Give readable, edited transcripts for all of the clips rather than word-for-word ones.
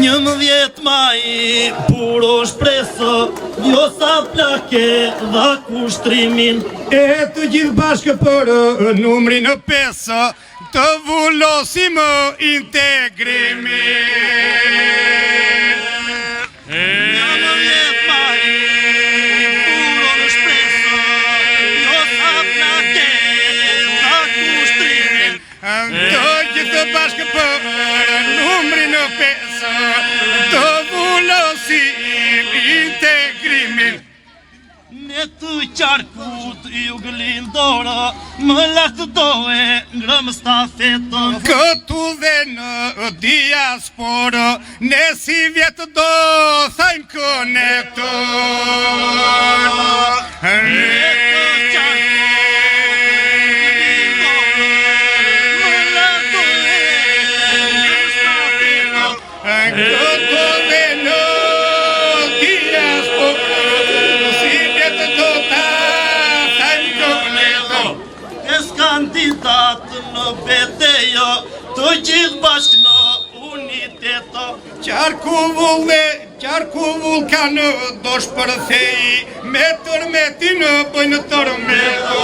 11 maj, puro shpresë, jo sa plake dha kushtrimin. E të gjithë bashkë për numrin 5 të vullosim integrimin. 11 maj, puro shpresë, jo sa plake dha kushtrimin. Të gjithë bashkë për numrin 5 të vullosim integrimin. Ne të qarkut ju glindora, më lartë dohe ngrëm stafetën. Këtu dhe në diasporë, ne si vjetë do thajnë kënetën. Ne të qarkut më lartë dohe ngrëm stafetën. Këtu dhe në diasporë, si vjetë do thajnë kënetën. Kes kandidat në betejo, të gjithë bashkë në uniteto. Qarku vulkanë do shpërthej, me tërmetinë bëjnë tërmeto.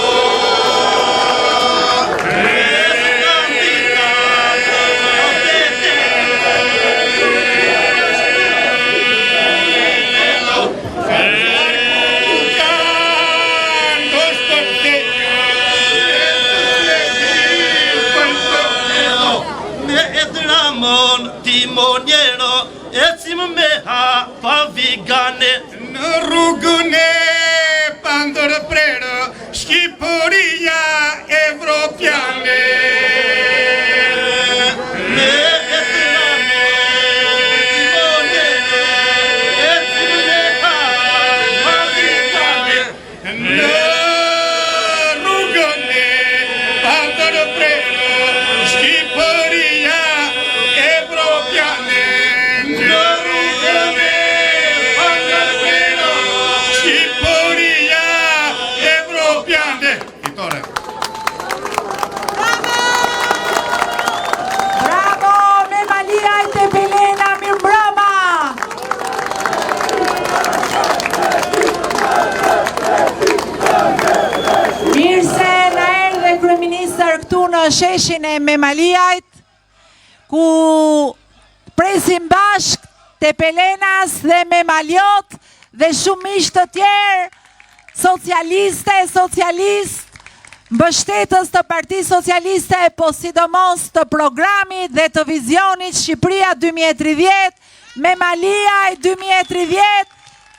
Timoniero, ecim me hapa vigane. Në rrugën e pandërprerë, Shqipëria evropiane. Ne etramo, timoniero, ecim me hapa vigane. Në rrugën e pandërprerë, Shqipëria evropiane. Në rrugën e pandërprerë, Shqipëria evropiane. Fitore. Bravo, Memalia e Tepelena, mirëmbrëma. Mirë se na erdhe kryeministër këtu në sheshin e Memaliajt, ku presim bashk Tepelenas dhe Memaliot dhe shumë miq të tjerë, socialist, mbështetës të Partisë Socialiste, po sidomos të programit dhe të vizionit Shqipëria 2030, Memaliaj 2030,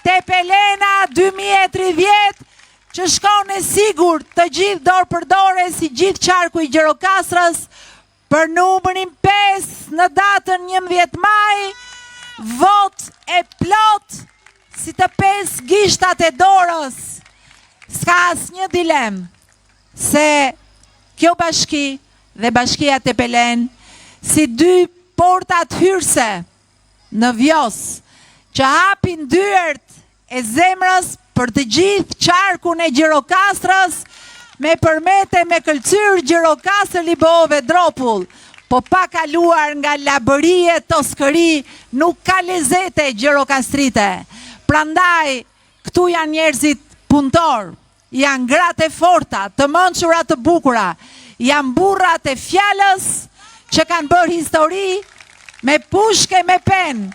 Tepelena 2030, që shkon e sigur të gjithë dorë për dore si gjithë qarku i Gjirokastrës për numrin 5 në datën 11 maj, vot e plot si të 5 gishtat e dorës. S'ka asnjë dilem se kjo bashki dhe bashkia Tepelen si dy portat hyrse në Vjos që hapin dyert e zemrës për të gjithë qarkun e Gjirokastrës me përmete me këlqyr Gjirokastër Liboove Dropull, po pa kaluar nga labërie toskëri nuk ka lezete gjirokastrite. Prandaj, këtu janë njerëzit punëtor, janë gratë e forta, të mençura të bukura, janë burrat e fjalës që kanë bërë histori me pushke me pen,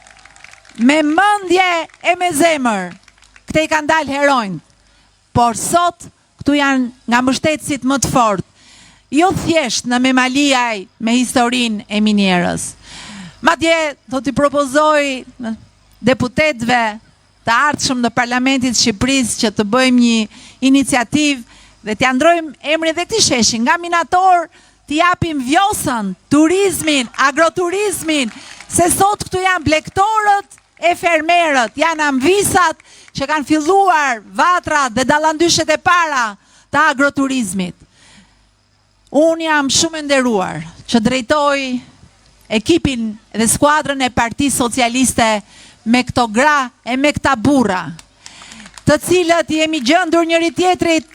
me mendje e me zemër. Këte i kanë dalë heronjë, por sot këtu janë nga mbështetësit më të fortë, jo thjesht në Memaliaj me historinë e minierës. Madje do t'i propozoj deputetëve të ardhshëm në Parlamentit Shqipërisë që të bëjmë një iniciativë dhe t'i ndrojmë emrin dhe këtij sheshi, nga minator t'i japim Vjosën, turizmin, agroturizmin, se sot këtu janë blektorët e fermerët, janë amvisat që kanë filluar vatrat dhe dallandyshet e para të agroturizmit. Unë jam shumë nderuar që drejtoj ekipin dhe skuadrën e Partisë Socialiste me këto gra e me këta burra, të cilët jemi gjendur njëri tjetrit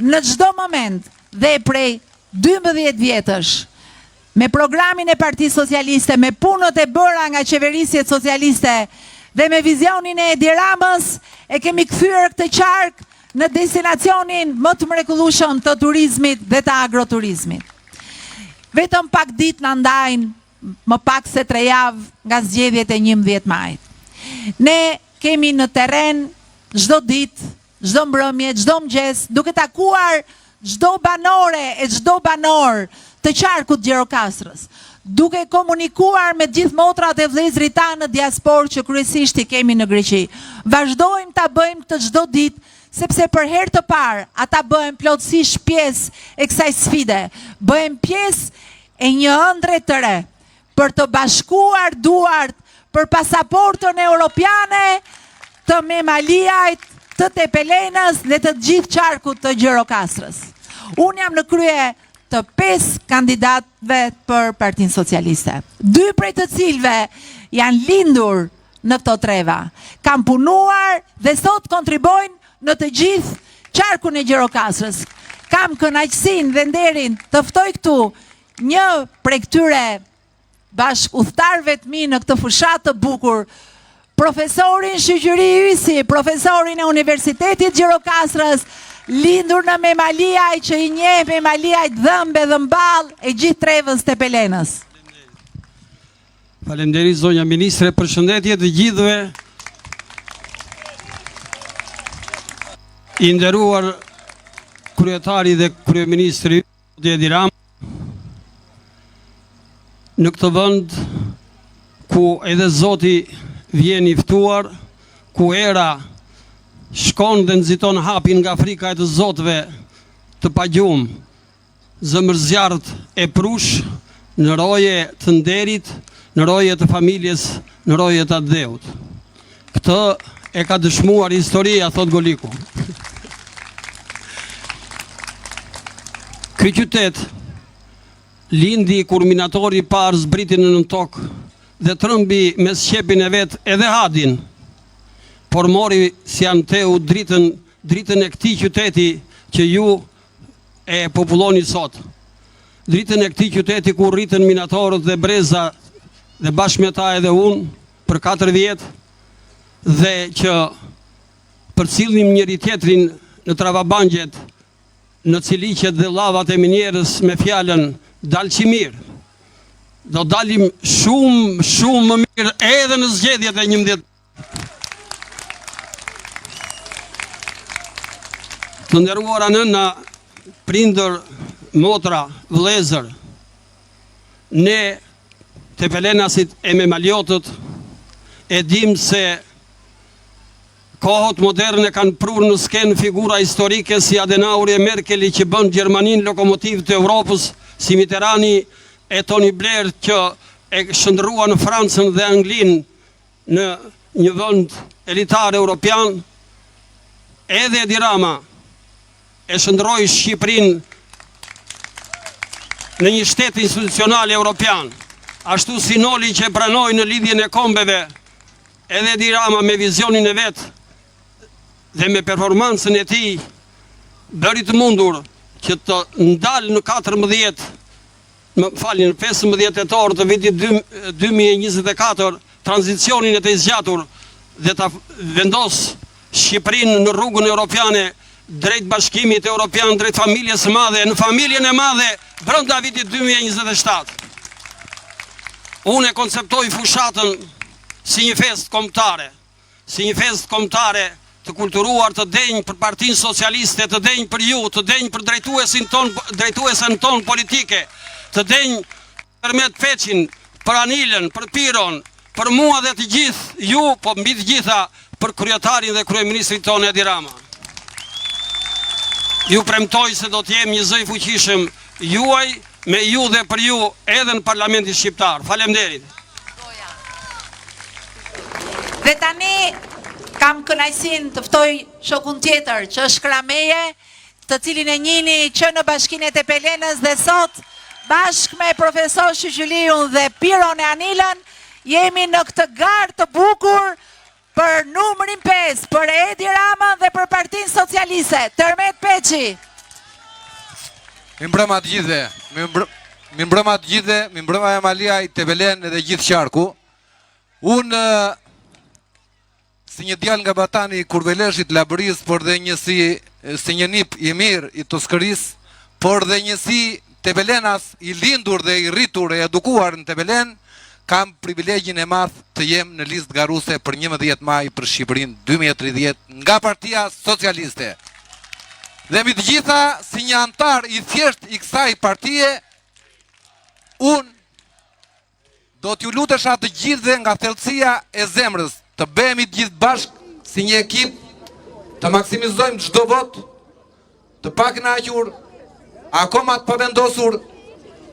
në çdo moment dhe prej 12 vjetësh me programin e Partisë Socialiste, me punët e bëra nga qeverisjet socialiste dhe me vizionin e Edi Ramës, e kemi kthyer këtë qark në destinacionin më të mrekullueshëm të turizmit dhe të agroturizmit. Vetëm pak ditë na ndajnë, më pak se 3 javë nga zgjedhjet e 11 majit. Ne kemi në terren çdo ditë, çdo mbrëmje, çdo mëngjes, duke takuar çdo banore e çdo banor të qarkut Gjirokastrës, duke komunikuar me gjithë motrat e vëllezërit tanë në diasporë që kryesisht i kemi në Greqi. Vazhdojmë ta bëjmë këtë çdo ditë, sepse për herë të parë ata bëhen plotësisht pjesë e kësaj sfide, bëhen pjesë e një ëndre të re, për të bashkuar duart për pasaportën europiane të Memaliajt, të Tepelenës dhe të gjithë qarkut të Gjirokastrës. Unë jam në krye të 5 kandidatëve për Partinë Socialiste. 2 prej të cilve janë lindur në këto treva. Kam punuar dhe sot kontribojnë në të gjithë qarkun e Gjirokastrës. Kam kënaqësinë dhe nderin të ftoj këtu një prej këtyre bashk udhëtarëve të mi në këtë fushat të bukur, profesorin Shqyqyri Ysi, profesorin e Universitetit Gjirokastrës, lindur në Memaliaj, që i njeh Memaliaj dhëmbe dhe mball e gjithë trevës Tepelenës. Faleminderit zonja ministre, përshëndetje të gjithëve. I nderuar kryetari dhe kryeministri Edi Rama, në këtë vend ku edhe Zoti vjen i ftuar, ku era shkon dhe nxiton hapin nga frika e të zotëve të pagjumë, zëmërzjarët e prush, në roje të nderit, në roje të familjes, në roje të dheut. Këtë e ka dëshmuar historia, thot Goliku. Ky qytet lindi kur minatori parë zbritin në tokë dhe trëmbi me shqepin e vetë edhe hadin, por mori si anteu dritën e këtij qyteti që ju e populloni sot. Dritën e këtij qyteti ku rritën minatorët dhe breza dhe bashkë me ta edhe unë për 4 vjetë, dhe që përcillnim njëri tjetrin në travabangjet, në ciliqet dhe llavat e minjerës me fjalën dalë që mirë. Do dalim shumë, shumë më mirë edhe në zgjedhjet e 11. Të nderuara nëna, prindër, motra, vëllezër, ne Tepelenasit e Memaliotët e dim se kohët moderne kanë prurë në skenë figura historike si Adenauer e Merkeli që bën Gjermanin lokomotiv të Europës, si Mitterrandi e Tony Blair që e shndrua në Francën dhe Anglinë në një vend elitar europian. Edhe Edi Rama e shndroi Shqipërinë në një shtet institucional europian. Ashtu si Noli që e pranoi në lidhjen e kombeve, edhe Edi Rama me vizionin e vet dhe me performancën e tij bëri të mundur që të ndalë në 15 tetor të vitit 2024 tranzicionin e të zgjatur dhe ta vendos Shqipërinë në rrugën europiane drejt bashkimit europian, drejt familjes së madhe, në familjen e madhe brenda vitit 2027. Unë e konceptoj fushatën si një fest kombëtare, të kulturuar, të denjë për Partinë Socialiste, të denjë për ju, të denjë për drejtuesen ton politike, të denjë për me të feqin, për Anilën, për Piron, për mua dhe të gjithë ju, po mbi të gjitha për kryetarin dhe kryeministrin tonë Edi Rama. Ju premtoj se do të jem një zë i fuqishëm juaj, me ju dhe për ju edhe në Parlamentin Shqiptar. Faleminderit. Dhe tani kam kënaqësinë të ftoj shokun tjetër që është Krameje, të cilin e njihni që në Bashkinë e Tepelenës dhe sot bashkë me profesor Shqyqyliun dhe Piron e Anilën jemi në këtë garë të bukur për numrin 5, për Edi Rama dhe për Partinë Socialiste. Tërmet Peçi. Mi mbrëma të gjithëve. Mirëmbrëma të gjithëve, mirëmbrëma Emalia, Tebelen edhe gjithë qarku. Unë si një djalë nga Batani i Kurveleshit, Labëris, por dhe si një nip i mirë i Toskëris, por dhe si Tebelenas i lindur dhe i rritur e edukuar në Tebelen, kam privilegjin e madh të jem në listë garuse për 11 maj për Shqipërinë 2030 nga Partia Socialiste. Dhe mi të gjitha, si një antar i thjesht i kësaj partie, unë do t'ju lutesha të gjithëve nga thellësia e zemrës të bëhemi të gjithë bashkë si një ekip, të maksimizojmë çdo vot, të pakënaqur, akoma të pavendosur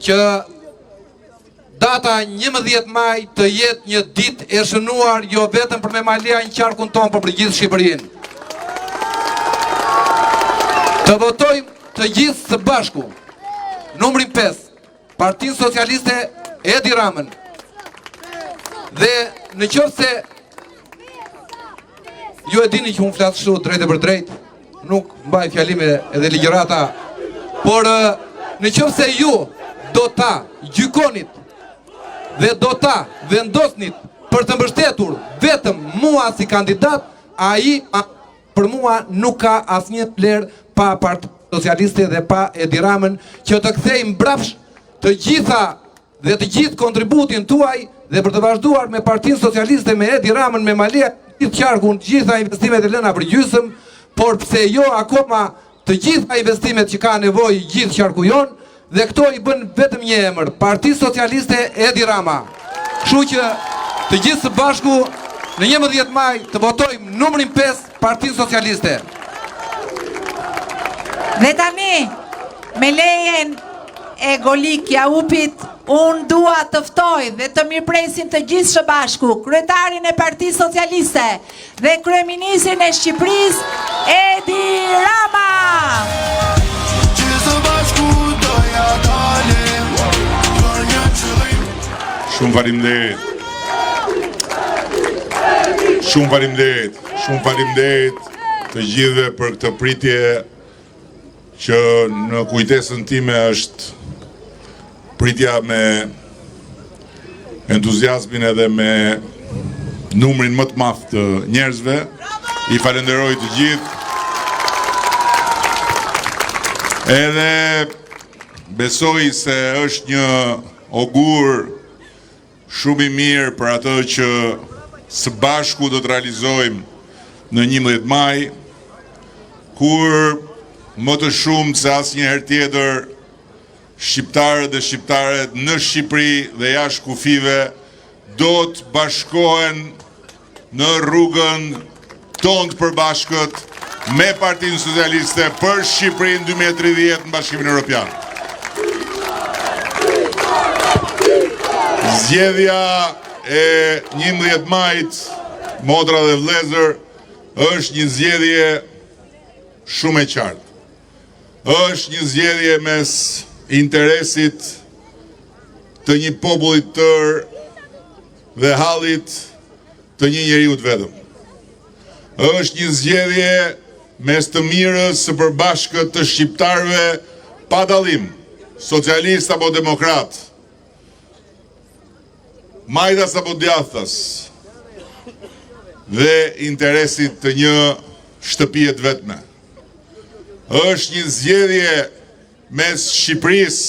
që data 11 maj të jetë një ditë e shënuar jo vetëm për Memalia në qarkun tonë, por për gjithë Shqipërinë. Të votojmë të gjithë së bashku numrin 5, Partinë Socialiste Edi Ramën. Dhe në qoftë se ju e dini që unë flasë kështu drejt e për drejt, nuk mbaj fjalime edhe ligjërata, por në qoftë se ju do ta gjykonit dhe do ta vendosnit për të mbështetur vetëm mua si kandidat, ai për mua nuk ka asnjë vlerë pa Partinë Socialiste dhe pa Edi Ramën, që të kthej mbrapsh të gjitha dhe të gjithë kontributin tuaj dhe për të vazhduar me Partinë Socialiste, me Edi Ramën, me Malia, gjithë qarkun, gjitha investimet e lëna për gjysëm, por pse jo akoma të gjitha investimet që ka nevojë gjithë qarku jon, dhe këto i bën vetëm një emër, Partia Socialiste Edi Rama. Kështu që të gjithë së bashku në 11 maj të votojmë numrin 5 Partinë Socialiste. Dhe tani, me lejen e Golik Jaupit, unë dua të ftoj dhe të mirëpresim të gjithë së bashku kryetarin e Partisë Socialiste dhe kryeministrin e Shqipërisë, Edi Rama. Shumë faleminderit. Shumë faleminderit. Shumë faleminderit të gjithëve për këtë pritje që në kujtesën time është pritja me entuziazmin edhe me numrin më të madh të njerëzve. I falenderoj të gjithë. Edhe besoj se është një ogur shumë i mirë për atë që së bashku do të realizojmë në 11 maj, kur më të shumë se asnjëherë tjetër shqiptarët dhe shqiptaret në Shqipëri dhe jashtë kufive do të bashkohen në rrugën tonë të përbashkët me Partinë Socialiste për Shqipërinë 2030 në Bashkimin Evropian. Zgjedhja e 11 majit, motra dhe vëllezër, është një zgjedhje shumë e qartë. Është një zgjedhje mes interesit të një popullit tërë dhe hallit të një njeriu të vetëm. Është një zgjedhje mes të mirës së përbashkët të shqiptarëve pa dallim, socialist apo demokrat, majtas apo djathtas, dhe interesit të një shtëpie të vetme. Është një zgjedhje mes Shqipërisë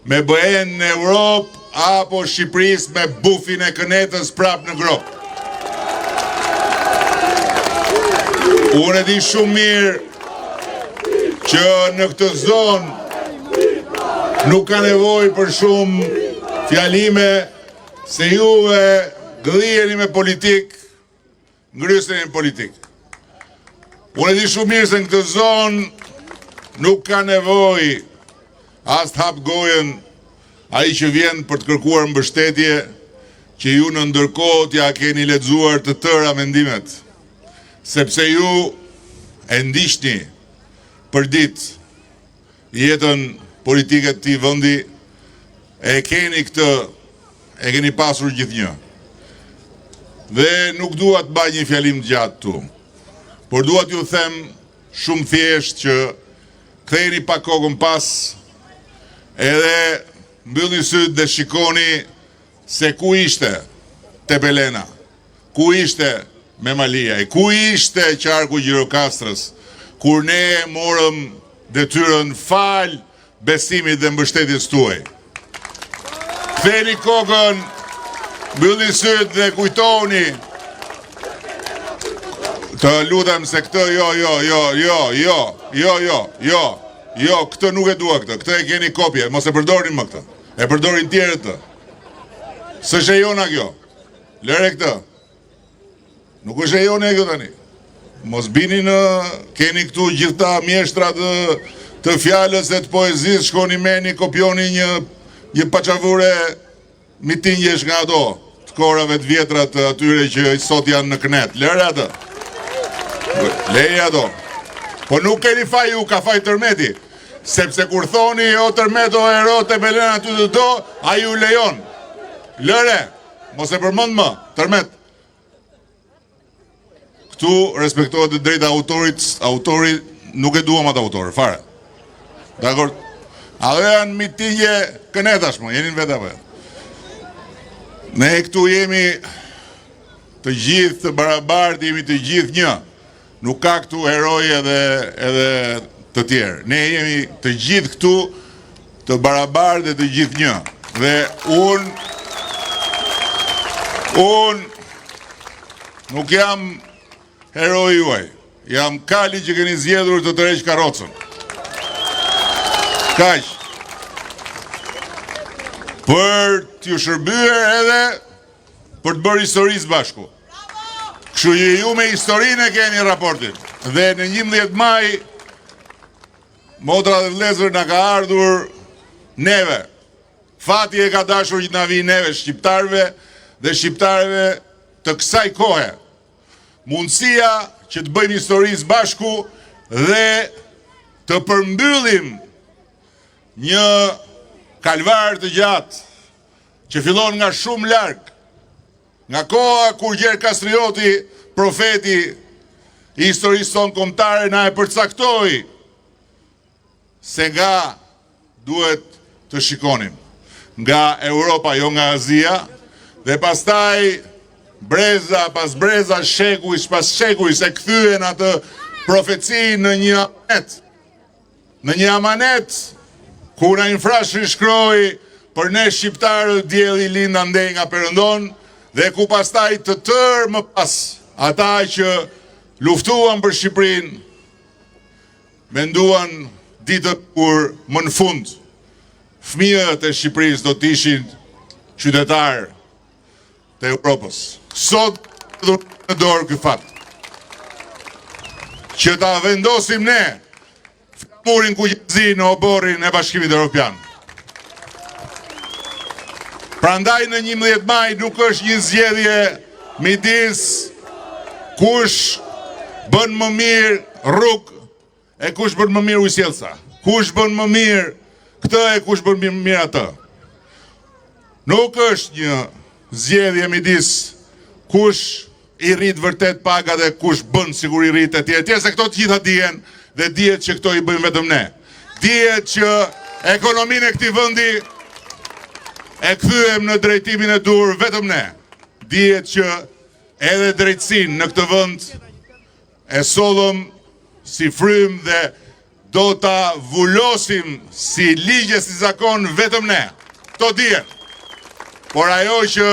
me BE-n në Europë apo Shqipërisë me bufin e kënetës prap në grop. Unë e di shumë mirë që në këtë zonë nuk ka nevojë për shumë fjalime, se juve gëdhijeni me politik, ngryseni në politik. Unë e di shumë mirë se në këtë zonë nuk ka nevojë as të hap gojen ai që vjen për të kërkuar mbështetje, që ju në ndërkohë t'ja keni lexuar të tëra mendimet, sepse ju e ndiqni për ditë jetën politike të këtij vendi, e keni këtë, e keni pasur gjithnjë. Dhe nuk dua të bëj një fjalim të gjatë tu, por dua t'ju them shumë thjesht që ktheheni pa kokën pas, edhe mbylli syt dhe shikoni se ku ishte Tepelena, ku ishte Memalia, ku ishte qarku Gjirokastrës, kur ne morëm detyrën fal besimit dhe mbështetjes tuaj. Ktheni kokën, mbylli syt dhe kujtoni. Të lutem se këtë jo, këtë nuk e dua këtë e keni kopje, mos e përdorin më këtë, e përdorin tjerët të. S'është e jona kjo, lëre këtë, nuk është e jone kjo tani. Mos bini në, keni këtu gjithta mjeshtra të fjallës dhe të poezis, shkoni meni, kopjoni një pachavure mitingjesh nga ato, të korave të vjetra të atyre që sot janë në kënet, lëre atë. Leje ato. Po nuk keni faj ju, ka faj Tërmeti. Sepse kur thoni o Tërmet o ero Tepelena aty të do, a ju lejon. Lëre, mos e përmend më, Tërmet. Këtu respektohet drejta autorit, autori nuk e duam atë autor, fare. Dakor? Ato janë mitingje kënetash më, jeni në vetë apo. Ne këtu jemi të gjithë të barabartë, jemi të gjithë një. Nuk ka këtu heroj edhe të tjerë. Ne jemi të gjithë këtu të barabartë dhe të gjithë një. Dhe unë nuk jam heroj juaj. Jam Kali që keni zgjedhur të tërheq karrocën. Kaq. Për t'ju shërbyer edhe për të bërë historisë bashku. Kështu që ju me historinë e keni raportin. Dhe në 11 maj, motra dhe vlezër nga ka ardhur neve. Fati e ka dashur që na vi neve shqiptarve dhe shqiptarve të kësaj kohe. Mundësia që të bëjmë historisë bashku dhe të përmbyllim një kalvar të gjatë që fillon nga shumë larg. Nga koha kur Gjergj Kastrioti, profeti i historisë tonë kombëtare, na e përcaktoi se nga duhet të shikonim. Nga Europa, jo nga Azia, dhe pastaj breza pas breza, shekuj pas shekuj, se kthyen atë profeci në një amanet. Në një amanet, ku na infrashi shkroi për ne shqiptarët dielli lind andej nga Perëndon, dhe ku pastaj të tërë më pas, ata që luftuan për Shqipërinë, menduan ditët kur më në fund, fëmijët e Shqipërisë do të ishin qytetarë të Europës. Sot do në dorë ky fakt. Që ta vendosim ne flamurin kuqezi në oborrin e Bashkimit Evropian. Prandaj në 11 maj nuk është një zgjedhje midis kush bën më mirë rrugë e kush bën më mirë ujësjellsa. Kush bën më mirë këtë e kush bën më mirë atë. Nuk është një zgjedhje midis kush i rrit vërtet pagat dhe kush bën sigur i rrit etj. Se këto të gjitha dihen dhe dihet që këto i bëjmë vetëm ne. Dihet që ekonominë e këtij vendi e kthyem në drejtimin e dur vetëm ne. Dihet që edhe drejtësinë në këtë vend e sollëm si frym dhe do ta vulosim si ligje, si zakon vetëm ne. Këto dihet. Por ajo që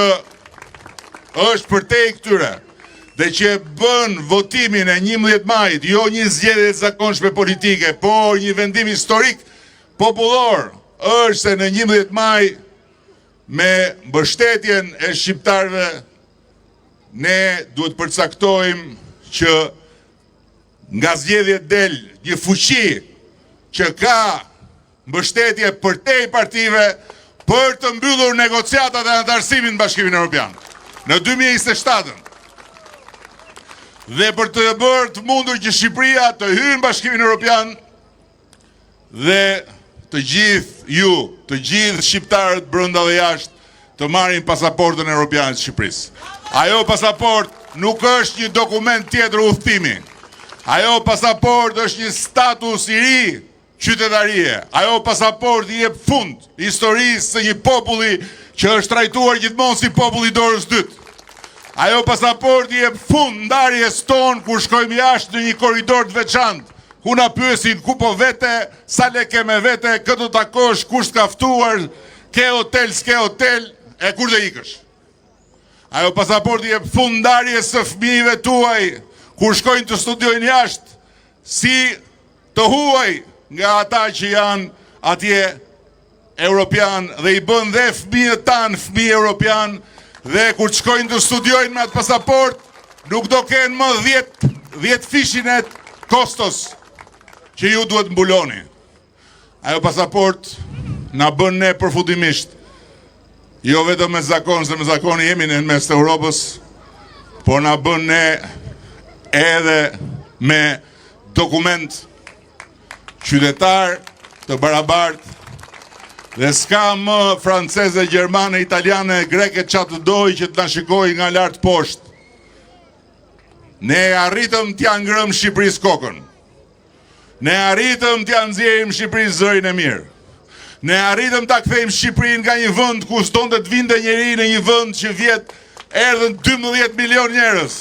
është përtej këtyre dhe që bën votimin e 11 majit, jo një zgjedhje të zakonshme politike, por një vendim historik popullor, është se në 11 maj me mbështetjen e shqiptarëve ne duhet përcaktojmë që nga zgjedhjet del një fuqi që ka mbështetje përtej partive për të mbyllur negociatat e anëtarësimit në Bashkimin Evropian në 2027 dhe për të bërë të mundur që Shqipëria të hyjë në Bashkimin Evropian dhe të gjithë ju, të gjithë shqiptarët brenda dhe jashtë të marrin pasaportën evropiane të Shqipërisë. Ajo pasaport nuk është një dokument tjetër udhëtimi. Ajo pasaport është një status i ri qytetarie. Ajo pasaport i jep fund historisë së një populli që është trajtuar gjithmonë si populli dorës dytë. Ajo pasaport i jep fund ndarjes tonë kur shkojmë jashtë në një korridor të veçantë. Ku na pyesin ku po vete, sa lek ke me vete, këtu takosh, kush t'ka ftuar, ke hotel, s'ke hotel, e kur dhe ikësh. Ajo pasaport i jep fund ndarjes së fëmijëve tuaj, kur shkojnë të studiojnë jashtë, si të huaj nga ata që janë atje europian dhe i bën dhe fëmijët tanë fëmijë europian dhe kur të shkojnë të studiojnë me atë pasaport nuk do kenë më 10 fishinet kostos që ju duhet mbuloni. Ajo pasaport na bën ne përfundimisht jo vetëm me zakon, se me zakon jemi në mes të Europës, por na bën ne edhe me dokument qytetar të barabartë dhe s'ka më franceze, gjermane, italiane, greke, qatë të doj që të na shikoj nga lartë poshtë. Ne arritëm t'ja ngrëm Shqipëris kokën. Ne arritëm t'ja nxjerrim Shqipëris zërin e mirë. Ne arritëm t'a kthejmë Shqipërinë nga një vend ku s'donte të vinte njeri në një vend që vjet erdhën 12 milion njerëz.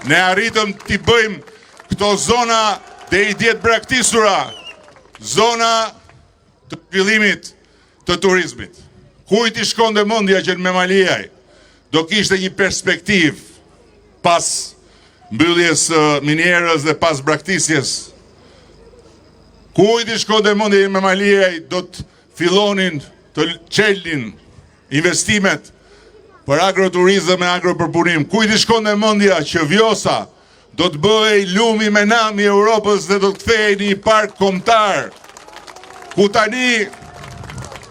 Ne arritëm t'i bëjmë këto zona dhe i djetë braktisura, zona të fillimit të turizmit. Kujt i shkonte mendja që në Memaliaj do kishte një perspektiv pas mbylljes minierës dhe pas braktisjes. Kujt i shkonte mendja që në Memaliaj do të fillonin të çelnin investimet për agroturizëm e agropërpunim. Kujt i shkonte mendja që Vjosa do të bëhej lumi me nam i Europës dhe do të kthehej një park kombëtar, ku tani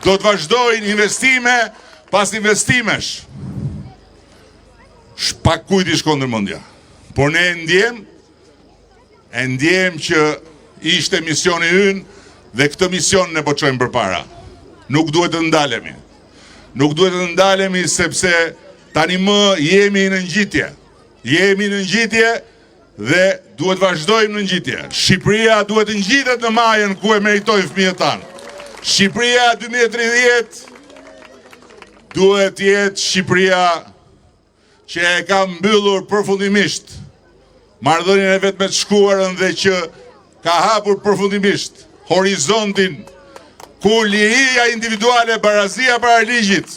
do të vazhdojnë investime pas investimesh. Shpak kujt i shkon ndërmendja. Por ne ndjem që ishte misioni ynë dhe këtë mision ne po çojmë përpara. Nuk duhet të ndalemi. Nuk duhet të ndalemi sepse tani më jemi në ngjitje. Jemi në ngjitje dhe duhet vazhdojmë në ngjitje. Shqipëria duhet të ngjitet në majën ku e meritojnë fëmijët tanë. Shqipëria 2030 duhet të jetë Shqipëria që e ka mbyllur përfundimisht marrëdhënien e vet me të shkuarën dhe që ka hapur përfundimisht horizontin ku liria individuale, barazia para ligjit,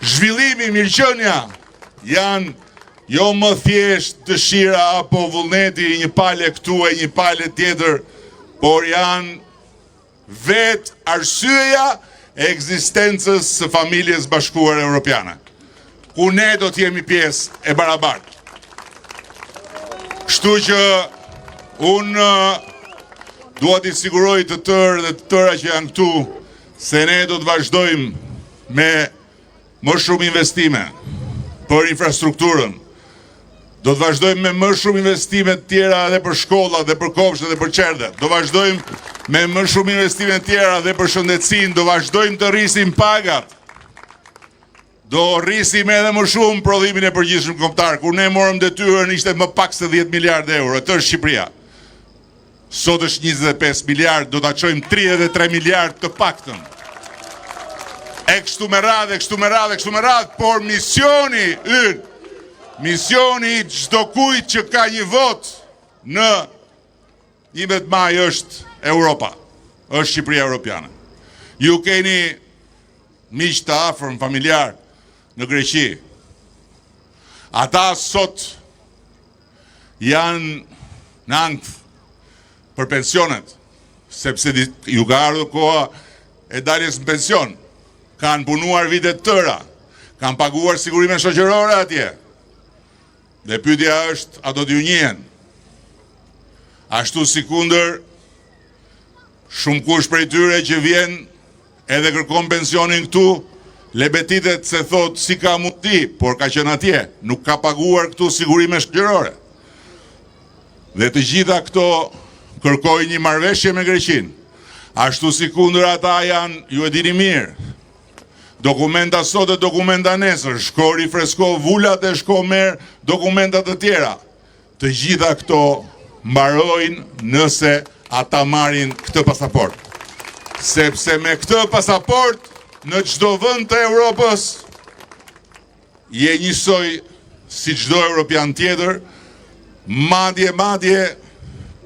zhvillimi, mirëqenia janë jo më thjesht dëshira apo vullneti, një palë këtu e një palë tjetër, por janë vetë arsyeja e ekzistencës së familjes bashkuar europiane, ku ne do të jemi pjesë e barabartë. Kështu që unë dua t'i siguroj të tërë dhe të tëra që janë këtu se ne do të vazhdojmë me më shumë investime për infrastrukturën. Do të vazhdojmë me më shumë investime të tjera dhe për shkolla, dhe për kopshte, dhe për qerdhe. Do vazhdojmë me më shumë investime të tjera dhe për shëndetësinë, do vazhdojmë të rrisim pagat. Do rrisim edhe më shumë prodhimin e përgjithshëm kombëtar. Kur ne morëm detyrën ishte më pak se 10 miliardë euro, të është Shqipëria. Sot është 25 miliardë, do ta çojmë 33 miliardë të paktën. E kështu me radhë, por misioni ynë, misioni çdo kujt që ka një vot në 11 maj është Europa, është Shqipëria Europiane. Ju keni miq të afërm, familjar në Greqi. Ata sot janë në ankth për pensionet, sepse ju ka ardhur koha e daljes në pension. Kanë punuar vitet tëra, kanë paguar sigurime shoqërore atje. Dhe pyetja është, a do t'ju njihen? Ashtu sikundër, shumë kush prej tyre që vjen edhe kërkon pensionin këtu, lebetitet se thot si ka mundi, por ka qenë atje, nuk ka paguar këtu sigurime shoqërore. Dhe të gjitha këto kërkojnë një marrëveshje me Greqinë. Ashtu sikundër ata janë, ju e dini mirë, dokumenta sot e dokumenta nesër, shko rifresko vullat e shko merë dokumentat të tjera. Të gjitha këto mbarojnë nëse ata marrin këtë pasaport. Sepse me këtë pasaport, në çdo vend të Europës, je njësoj si çdo europian tjetër, madje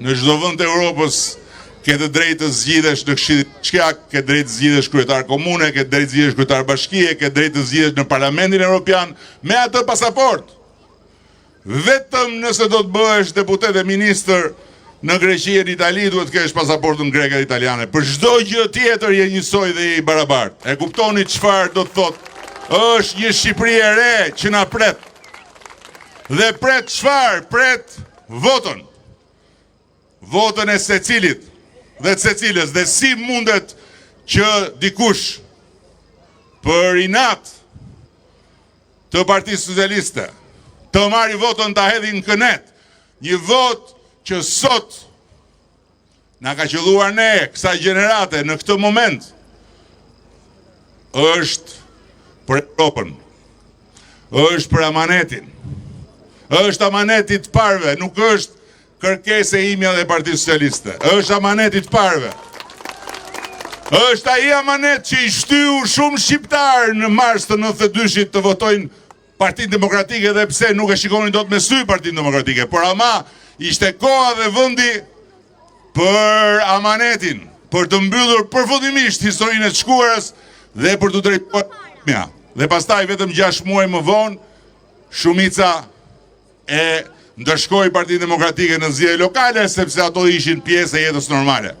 në çdo vend të Europës ke të drejtë të zgjidhesh në Këshillin Çkjak, ke drejtë të zgjidhesh kryetar komune, ke drejtë të zgjidhesh kryetar bashkie, ke drejtë të zgjidhesh në Parlamentin Evropian me atë pasaport. Vetëm nëse do të bëhesh deputet e ministër në Greqi e në Itali, duhet të kesh pasaportën greke dhe italiane. Për çdo gjë tjetër je njësoj dhe je i barabartë. E kuptoni çfarë do të thotë? Është një Shqipëri e re që na pret. Dhe pret çfarë? Pret votën. Votën e secilit dhe të secilës. Dhe si mundet që dikush për inat të Partisë Socialiste të marri votën ta hedhi në kënet, një votë që sot na ka qelluar ne, kësaj gjenerate, në këtë moment, është për Europën, është për amanetin, është amanetit parve, nuk është kërkesë e imja dhe Partisë Socialiste, është amanetit parve. Është ai amanet që i shtyu shumë shqiptarë në mars të 92-shit të votojnë Partinë Demokratike, dhe pse nuk e shikonin dot me sy Partinë Demokratike, por ama ishte koha dhe vendi për amanetin, për të mbyllur përfundimisht historinë e të shkuarës dhe për të drejtuar mja. Dhe pastaj vetëm 6 muaj më vonë, shumica e ndërshkoi Partinë Demokratike në zgjedhje lokale, sepse ato ishin pjesë e jetës normale.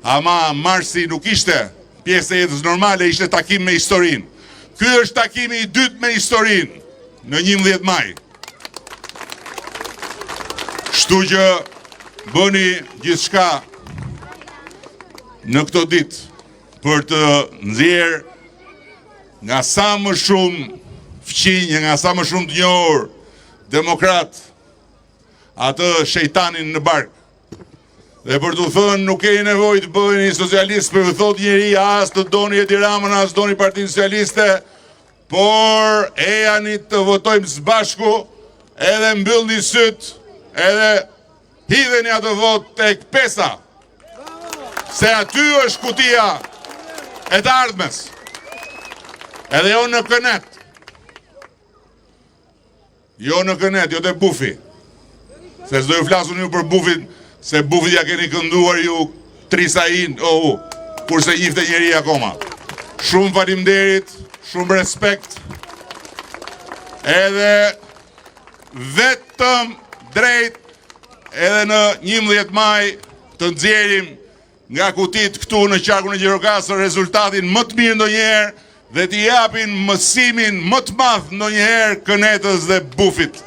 Ama marsi nuk ishte pjesë e jetës normale, ishte takim me historinë. Ky është takimi i dytë me historinë në 11 maj. Kështu që bëni gjithçka në këto ditë për të nxjerrë nga sa më shumë fqinj, nga sa më shumë të njohur demokrat atë shejtanin në bark. Dhe për të thënë nuk keni nevojë të bëheni socialist, për të thotë njeri as të doni Edi Ramën, as doni Partinë Socialiste, por e jani të votojmë së bashku, edhe mbyllni syt, edhe hidheni atë vot tek pesa. Se aty është kutia e të ardhmes. Edhe jo në kënet. Jo në kënet, jo të bufi. Se s'do ju flasun ju për bufin, se bufit ja keni kënduar ju Trisain, kurse njifte njeri akoma. Shumë faleminderit, shumë respekt, edhe vetëm drejt, edhe në 11 maj të nxjerrim nga kutit këtu në qarkun e Gjirokastër rezultatin më të mirë ndonjëherë dhe t'i japin mësimin më të madh ndonjëherë kënetës dhe bufit.